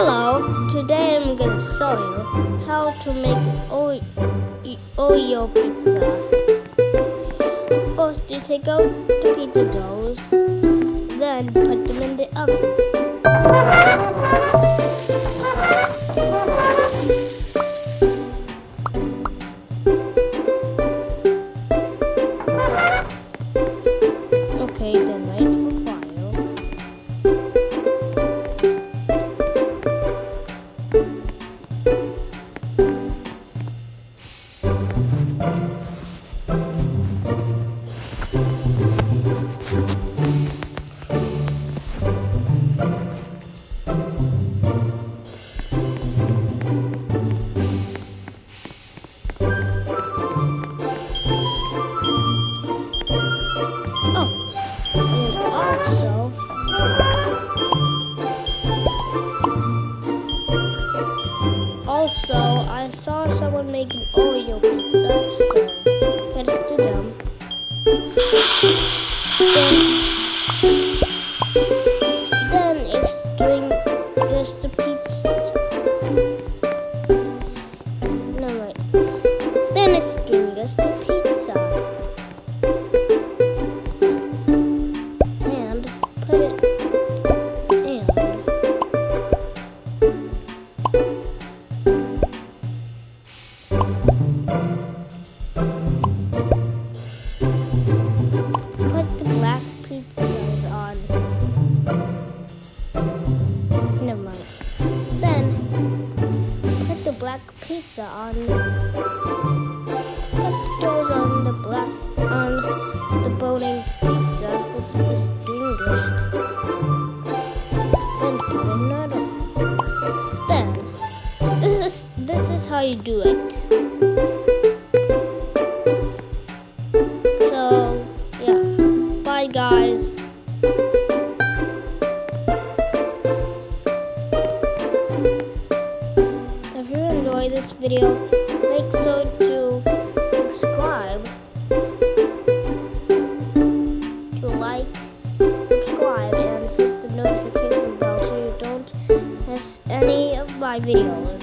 Hello, today I'm gonna show you how to make Oreo pizza. First you take out the pizza doughs, then put them in the oven. Okay, then wait for fire. Also, I saw someone making Oreo pizza, so credit to them. Then it's doing just the pizza. No, wait. Then it's doing just the pizza. And put it in. Put the black pizzas on. Never mind. Then put the black pizza on. Put those on the boning pizza, which is distinguished. Then put another. Then this is how you do it. So yeah, bye guys. If you enjoy this video, make sure to subscribe, to like, subscribe, and hit the notification bell so you don't miss any of my videos.